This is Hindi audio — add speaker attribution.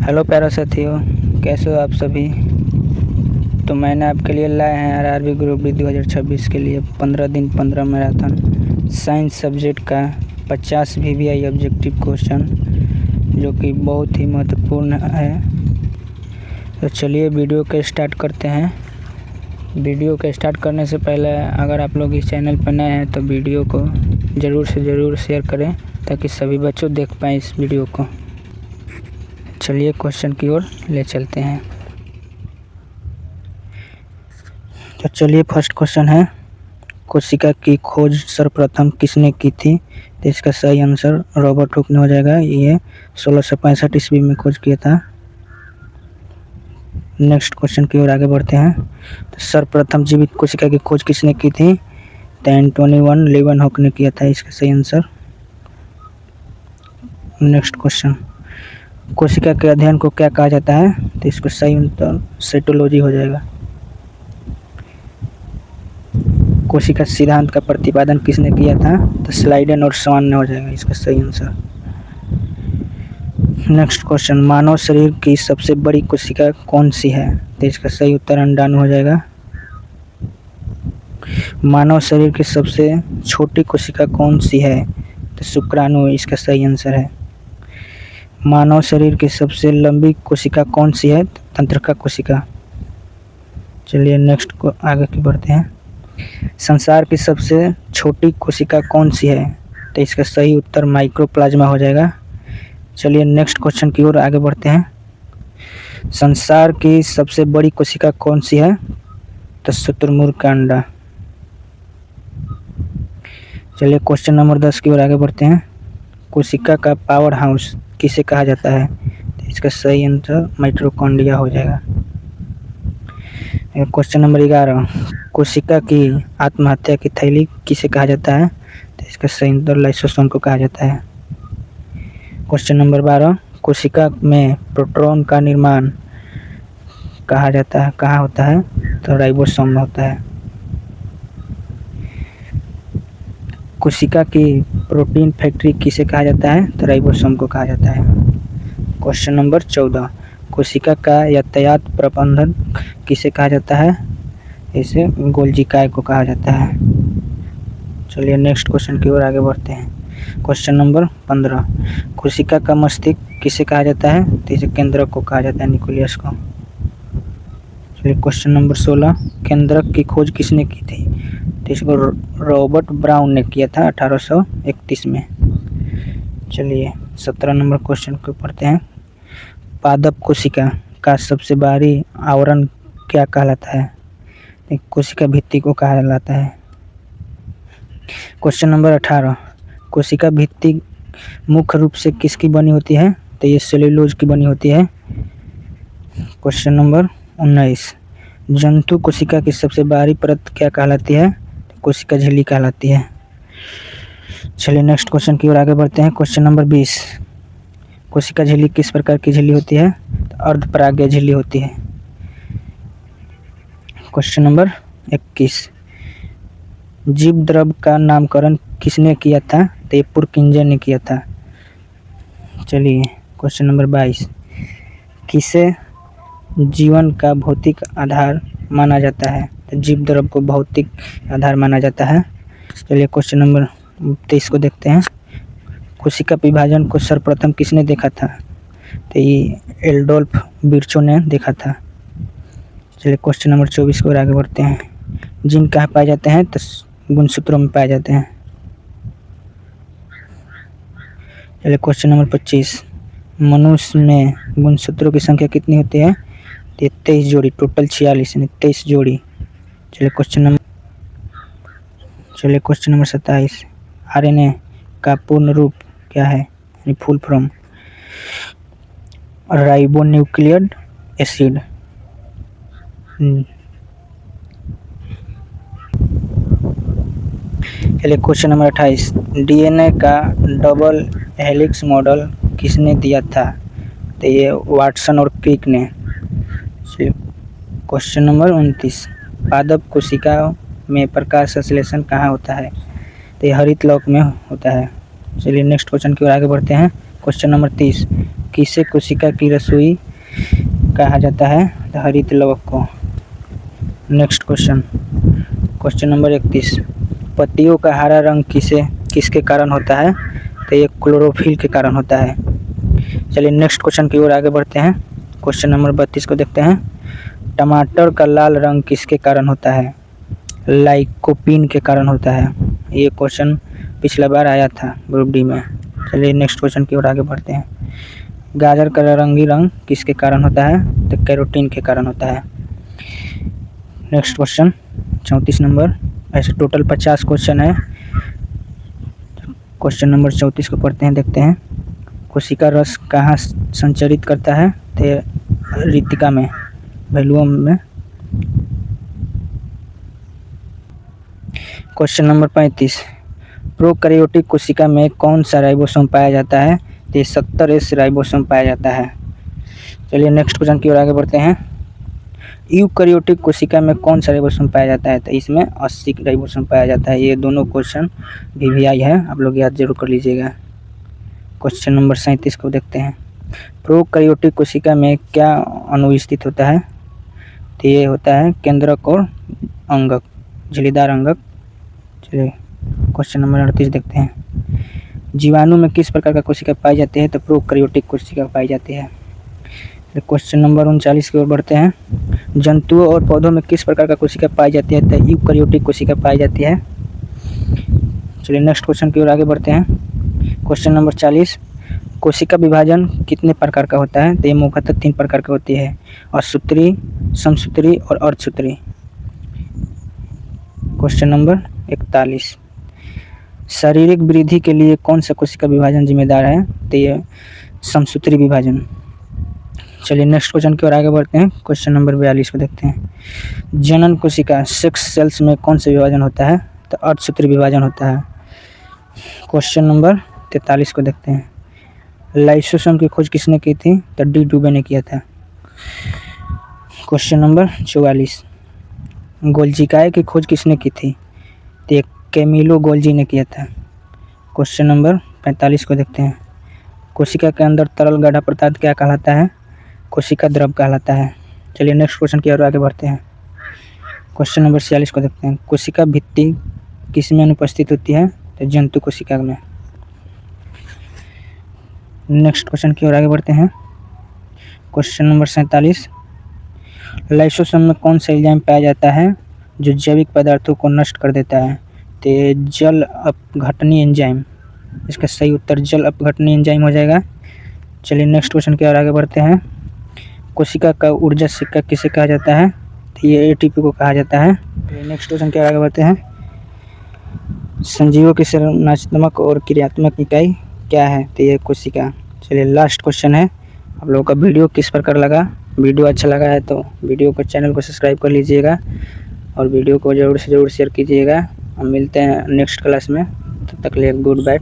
Speaker 1: हेलो प्यारे साथियों, कैसे हो आप सभी। तो मैंने आपके लिए लाए हैं आरआरबी ग्रुप डी 2026 के लिए 15 दिन 15 मैराथन साइंस सब्जेक्ट का 50 VVI ऑब्जेक्टिव क्वेश्चन, जो कि बहुत ही महत्वपूर्ण है। तो चलिए वीडियो को स्टार्ट करते हैं। वीडियो को स्टार्ट करने से पहले अगर आप लोग इस चैनल पर नए हैं तो वीडियो को ज़रूर से ज़रूर शेयर करें ताकि सभी बच्चों देख पाएँ इस वीडियो को। चलिए क्वेश्चन की ओर ले चलते हैं। तो चलिए फर्स्ट क्वेश्चन है, कोशिका की खोज सर्वप्रथम किसने की थी। तो इसका सही आंसर रॉबर्ट हुक ने हो जाएगा। ये 1665 ईस्वी में खोज किया था। नेक्स्ट क्वेश्चन की ओर आगे बढ़ते हैं। तो सर्वप्रथम जीवित कोशिका की खोज किसने की थी। तो एंटोनी वन लीवनहॉक ने किया था। इसका सही आंसर। नेक्स्ट क्वेश्चन, कोशिका के अध्ययन को क्या कहा जाता है। तो इसको सही आंसर साइटोलॉजी हो जाएगा। कोशिका सिद्धांत का प्रतिपादन किसने किया था। तो स्लाइडेन और स्वान ने हो जाएगा। इसका सही आंसर। नेक्स्ट क्वेश्चन, मानव शरीर की सबसे बड़ी कोशिका कौन सी है। तो इसका सही उत्तर अंडाणु हो जाएगा। मानव शरीर की सबसे छोटी कोशिका कौन सी है। तो शुक्राणु इसका सही आंसर है। मानव शरीर की सबसे लंबी कोशिका कौन सी है। तंत्रिका कोशिका। चलिए नेक्स्ट को आगे की बढ़ते हैं। संसार की सबसे छोटी कोशिका कौन सी है। तो इसका सही उत्तर माइक्रोप्लाज्मा हो जाएगा। चलिए नेक्स्ट क्वेश्चन की ओर आगे बढ़ते हैं। संसार की सबसे बड़ी कोशिका कौन सी है। तो शुतुरमुर्ग का अंडा। चलिए क्वेश्चन नंबर 10 की ओर आगे बढ़ते हैं। कोशिका का पावर हाउस किसे कहा जाता है। तो इसका सही आंसर माइटोकॉन्ड्रिया हो जाएगा। क्वेश्चन नंबर 11, कोशिका की आत्महत्या की थैली किसे कहा जाता है। तो इसका सही आंसर लाइसोसोम को कहा जाता है। क्वेश्चन नंबर 12, कोशिका में प्रोटॉन का निर्माण कहाँ होता है। तो राइबोसोम में होता है। कोशिका की प्रोटीन फैक्ट्री किसे कहा जाता है। तो राइबोसोम को कहा जाता है। क्वेश्चन नंबर 14, कोशिका का यातायात प्रबंधन किसे कहा जाता है। इसे गोल्जी काय को कहा जाता है। चलिए नेक्स्ट क्वेश्चन की ओर आगे बढ़ते हैं। क्वेश्चन नंबर 15, कोशिका का मस्तिष्क किसे कहा जाता है। तो इसे केंद्रक को कहा जाता है, न्यूक्लियस को। चलिए क्वेश्चन नंबर 16, केंद्रक की खोज किसने की थी। तो इसको रॉबर्ट ब्राउन ने किया था 1831 में। चलिए 17 नंबर क्वेश्चन को पढ़ते हैं। पादप कोशिका का सबसे बाहरी आवरण क्या कहलाता है। कोशिका भित्ति को कहा जाता है। क्वेश्चन नंबर 18, कोशिका भित्ति मुख्य रूप से किसकी बनी होती है। तो ये सेल्यूलोज की बनी होती है। क्वेश्चन नंबर 19, जंतु कोशिका की सबसे बाहरी परत क्या कहलाती है। तो कोशिका झिल्ली कहलाती है। चलिए नेक्स्ट क्वेश्चन की ओर आगे बढ़ते हैं। क्वेश्चन नंबर 20, कोशिका झिल्ली किस प्रकार की झिल्ली होती है। तो अर्धपरागीय झिल्ली होती है। क्वेश्चन नंबर 21, जीव द्रव का नामकरण किसने किया था। तो ये पुरकिंजर ने किया था। चलिए क्वेश्चन नंबर 22, किसे जीवन का भौतिक आधार माना जाता है। तो जीव द्रव को भौतिक आधार माना जाता है। चलिए क्वेश्चन नंबर 23 को देखते हैं। कोशिका विभाजन को सर्वप्रथम किसने देखा था। तो ये एडोल्फ विर्चो ने देखा था। चलिए क्वेश्चन नंबर 24 को आगे बढ़ते हैं। जीन कहाँ पाए जाते हैं। तो गुणसूत्रों में पाए जाते हैं। चलिए क्वेश्चन नंबर 25, मनुष्य में गुणसूत्रों की संख्या कितनी होती है। तो 23 जोड़ी, टोटल 46 यानी 23 जोड़ी। चलिए क्वेश्चन नंबर 27, आरएनए का पूर्ण रूप क्या है, यानी फुल फॉर्म। Ribonucleic acid. चलिए क्वेश्चन नंबर 28, डीएनए का डबल हेलिक्स मॉडल किसने दिया था। तो ये वाटसन और क्रिक ने। चलिए क्वेश्चन नंबर 29, पादप कोशिकाओं में प्रकाश संश्लेषण कहाँ होता है। तो ये हरित लौक में होता है। चलिए नेक्स्ट क्वेश्चन की ओर आगे बढ़ते हैं। क्वेश्चन नंबर 30, किसे कोशिका की रसोई कहा जाता है? हरित लवक को। नेक्स्ट क्वेश्चन नंबर 31, पत्तियों का हरा रंग किसके कारण होता है? तो ये क्लोरोफिल के कारण होता है। चलिए नेक्स्ट क्वेश्चन की ओर आगे बढ़ते हैं। क्वेश्चन नंबर 32 को देखते हैं। टमाटर का लाल रंग किसके कारण होता है? लाइकोपीन के कारण होता है। ये क्वेश्चन पिछला बार आया था ग्रुप डी में। चलिए नेक्स्ट क्वेश्चन की ओर आगे बढ़ते हैं। गाजर का नारंगी रंग किसके कारण होता है? तो कैरोटीन के कारण होता है। नेक्स्ट क्वेश्चन 34 नंबर, ऐसे टोटल 50 क्वेश्चन है। क्वेश्चन नंबर 34 को पढ़ते हैं, देखते हैं। कोशिका रस कहाँ संचरित करता है? तो रितिका में, वैल्यूम में। क्वेश्चन नंबर 35, प्रोकैरियोटिक कोशिका में कौन सा राइबोसोम पाया जाता है? तो 70S राइबोसोम पाया जाता है। चलिए नेक्स्ट क्वेश्चन की ओर आगे बढ़ते हैं। यूकैरियोटिक कोशिका में कौन सा राइबोसोम पाया जाता है? तो इसमें 80 राइबोसोम पाया जाता है। ये दोनों क्वेश्चन VVI है, आप लोग याद जरूर कर लीजिएगा। क्वेश्चन नंबर 37 को देखते हैं। प्रोकैरियोटिक कोशिका में क्या अणु स्थित होता है? तो ये होता है केंद्रक और अंगक, झिल्लीदार अंगक। चलिए क्वेश्चन नंबर 38 देखते हैं। जीवाणु में किस प्रकार का कोशिका पाई जाती है? तो प्रोकैरियोटिक कोशिका पाई जाती है। क्वेश्चन नंबर 39 की ओर बढ़ते हैं। जंतुओं और पौधों में किस प्रकार का कोशिका पाई जाती है? तो यूकैरियोटिक कोशिका पाई जाती है। चलिए नेक्स्ट क्वेश्चन की ओर आगे बढ़ते हैं। क्वेश्चन नंबर 40, कोशिका विभाजन कितने प्रकार का होता है? तो ये मुख्यतः 3 प्रकार की होती है, असूत्री, समसूत्री और अर्धसूत्री। क्वेश्चन नंबर 41, शारीरिक वृद्धि के लिए कौन सा कोशिका विभाजन जिम्मेदार है? तो ये समसूत्री विभाजन। चलिए नेक्स्ट क्वेश्चन की ओर आगे बढ़ते हैं। क्वेश्चन नंबर 42 को देखते हैं। जनन कोशिका सेक्स सेल्स में कौन सा विभाजन होता है? तो अर्धसूत्री विभाजन होता है। क्वेश्चन नंबर 43 को देखते हैं। लाइसोसोम की खोज किसने की थी? तो डी डुबे ने किया था। क्वेश्चन नंबर 44, गोल्जिकाए की खोज किसने की थी? तो कैमिलो गोल्जी ने किया था। क्वेश्चन नंबर 45 को देखते हैं। कोशिका के अंदर तरल गाढ़ा पदार्थ क्या कहलाता है? कोशिका द्रव कहलाता है। चलिए नेक्स्ट क्वेश्चन की ओर आगे बढ़ते हैं। क्वेश्चन नंबर 46 को देखते हैं। कोशिका भित्ति किस में अनुपस्थित होती है? तो जंतु कोशिका में। नेक्स्ट क्वेश्चन की ओर आगे बढ़ते हैं। क्वेश्चन नंबर 47, लाइसोसोम में कौन सा एंजाइम पाया जाता है जो जैविक पदार्थों को नष्ट कर देता है? तो जल अपघटनी एंजाइम। इसका सही उत्तर जल अपघटनी एंजाइम हो जाएगा। चलिए नेक्स्ट क्वेश्चन की ओर आगे बढ़ते हैं। कोशिका का ऊर्जा सिक्का किसे कहा जाता है? तो ये ATP को कहा जाता है। नेक्स्ट क्वेश्चन की ओर आगे बढ़ते हैं। संजीवों की संरचनात्मक और क्रियात्मक इकाई क्या है? तो ये कोशिका। चलिए लास्ट क्वेश्चन है। आप लोगों का वीडियो किस प्रकार लगा? वीडियो अच्छा लगा है तो वीडियो को, चैनल को सब्सक्राइब कर लीजिएगा और वीडियो को ज़रूर से ज़रूर शेयर कीजिएगा। हम मिलते हैं नेक्स्ट क्लास में, तब तक के लिए गुड बाय।